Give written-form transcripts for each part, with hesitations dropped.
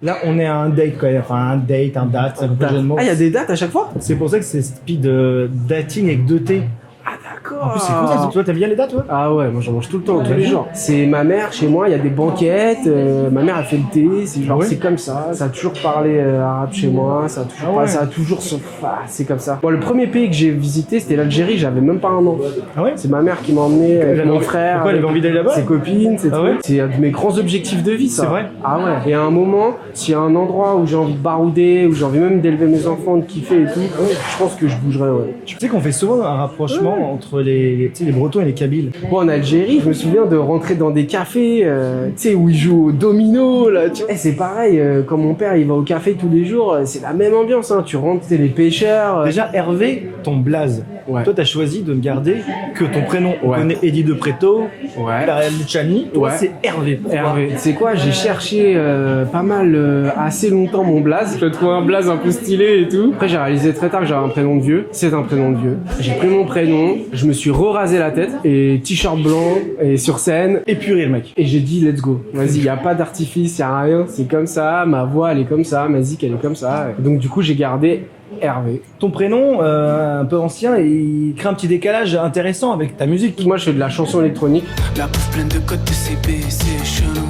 Là, on est à un date quand même, enfin un date, un date, c'est un peu jeu de mots. Ah, il y a des dates à chaque fois? C'est pour ça que c'est speed dating avec 2T. Ah, d'accord. En plus, c'est cool ça, toi t'aimes bien les dates, toi? Ah ouais, moi j'en mange tout le temps, tous les jours. C'est ma mère, chez moi, il y a des banquettes, ma mère a fait le thé, c'est genre, Ah ouais c'est comme ça. Ça a toujours parlé arabe chez moi, ça a toujours Ah ouais. parlé, ça a toujours c'est comme ça. Bon, le premier pays que j'ai visité, c'était l'Algérie, j'avais même pas un an. Ah ouais? C'est ma mère qui m'a emmené avec mon frère, Pourquoi elle avait envie d'aller là-bas? ses copines, c'est Ah ouais? C'est un de mes grands objectifs de vie, ça. C'est vrai? Ah ouais. Et à un moment, s'il y a un endroit où j'ai envie de barouder, où j'ai envie même d'élever mes enfants, de kiffer et tout, je pense que je bougerai, ouais. Tu sais qu'on fait souvent un rapprochement entre tu sais, les Bretons et les Kabyles. Bon, en Algérie, je me souviens de rentrer dans des cafés, tu sais, où ils jouent au domino, là, tu vois. C'est pareil, quand mon père, il va au café tous les jours, c'est la même ambiance, hein. Tu rentres, c'est les pêcheurs. Déjà, Hervé, ton blaze. Ouais. Toi, t'as choisi de ne garder que ton prénom. On Ouais. connaît Eddie de Preto, Ouais. Ariel Luciani. Toi, Ouais. c'est Hervé. Pourquoi? Hervé, tu sais quoi, j'ai cherché pas mal, assez longtemps mon blaze. Je trouvais un blaze un peu stylé et tout. Après, j'ai réalisé très tard que j'avais un prénom de vieux. C'est un prénom de vieux. J'ai pris mon prénom, je me suis rasé la tête et t-shirt blanc et sur scène. Épuré, le mec. Et j'ai dit let's go. Vas-y, y a pas d'artifice, y a rien. C'est comme ça. Ma voix, elle est comme ça. Ma zik, elle est comme ça. Et donc du coup, j'ai gardé Hervé. Ton prénom, un peu ancien, il crée un petit décalage intéressant avec ta musique. Moi, je fais de la chanson électronique. La bouffe pleine de codes de CBC chelou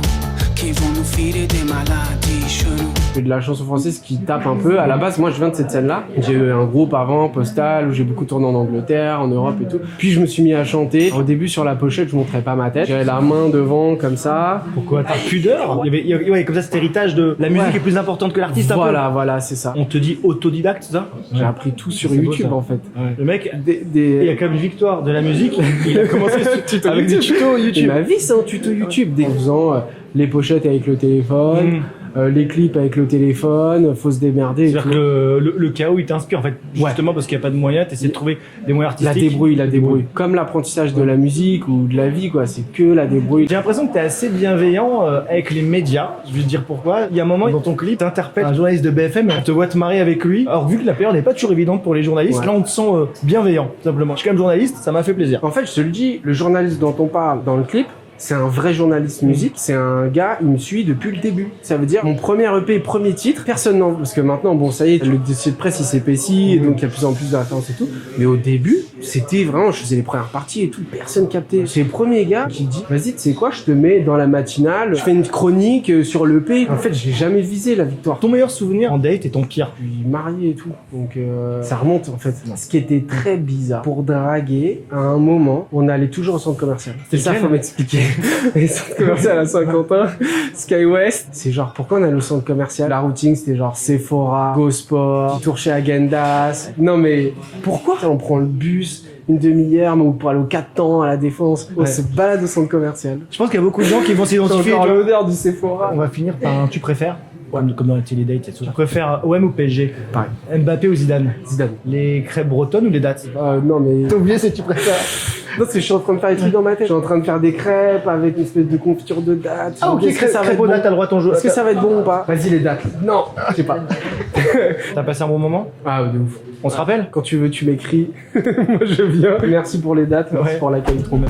qui vont nous filer des maladies chelou. Je fais de la chanson française qui tape un peu. À la base, moi, je viens de cette scène-là. J'ai eu un groupe avant, Postal, où j'ai beaucoup tourné en Angleterre, en Europe et tout. Puis je me suis mis à chanter. Au début, sur la pochette, je montrais pas ma tête. J'avais la main devant, comme ça. Pourquoi? Par pudeur? Ouais, comme ça, cet héritage de la musique Ouais. est plus importante que l'artiste. Voilà, c'est ça. On te dit autodidacte, c'est ça? J'ai appris tout sur C'est beau, YouTube, ça. en fait. Ouais. Le mec, il y a quand même une victoire de la musique. Il a commencé avec des tutos Et YouTube. ma vie, c'est un tuto YouTube. En faisant les pochettes avec le téléphone, les clips avec le téléphone, faut se démerder. et C'est-à-dire tout. que le chaos, il t'inspire en fait. Justement parce qu'il n'y a pas de moyens, t'essaies de trouver des moyens La artistiques. débrouille. Comme l'apprentissage de la musique ou de la vie, quoi. C'est que la débrouille. J'ai l'impression que t'es assez bienveillant avec les médias. Je vais te dire pourquoi. Il y a un moment dans ton clip, t'interpelles un journaliste de BFM et on te voit te marier avec lui. Alors vu que la période n'est pas toujours évidente pour les journalistes, Ouais. là on te sent bienveillant, tout simplement. Je suis quand même journaliste, ça m'a fait plaisir. En fait, je te le dis, le journaliste dont on parle dans le clip, c'est un vrai journaliste musique. C'est un gars, il me suit depuis le début. Ça veut dire, mon premier EP, premier titre, personne n'en... Parce que maintenant, bon, ça y est, le dossier de presse, il s'épaissit, et donc il y a de plus en plus de références et tout. Mais au début, c'était vraiment, je faisais les premières parties et tout, personne captait. C'est le premier gars qui dit, vas-y, tu sais quoi, je te mets dans la matinale, je fais une chronique sur l'EP. En fait, j'ai jamais visé la victoire. Ton meilleur souvenir en date et ton pire? Je suis marié et tout, donc ça remonte en fait. Ce qui était très bizarre, pour draguer, à un moment, on allait toujours au centre commercial. C'est ça, lequel? faut m'expliquer. Les centres commerciaux à Saint-Quentin, SkyWest, c'est genre, pourquoi on allait au centre commercial? La routine, c'était genre Sephora, Go Sport, petit tour chez Agendas. Non mais, pourquoi on prend le bus une demi-heure ou pour aller au 4 temps à la Défense, on Ouais. se balade au centre commercial. Je pense qu'il y a beaucoup de gens qui vont C'est s'identifier. encore tu vois. l'odeur du Sephora. On va finir par un tu préfères. Ouais, comme dans les télédates et tout. Tu préfères OM ou PSG? Pareil. Mbappé ou Zidane? Zidane. Les crêpes bretonnes ou les dates? Non mais... T'as oublié si tu préfères. Non, c'est que je suis en train de faire des trucs dans ma tête. Je suis en train de faire des crêpes avec une espèce de confiture de dattes. Ah ok, Est-ce que ça va être crêpes aux bon? dates, t'as le droit à ton jeu. Est-ce que ça va être bon ou pas? Vas-y les dates. Non, je sais pas. T'as passé un bon moment? Ah de ouf. On se rappelle? Quand tu veux, tu m'écris. Moi je viens. Merci pour les dates, merci Ouais. pour l'accueil. Trop bien.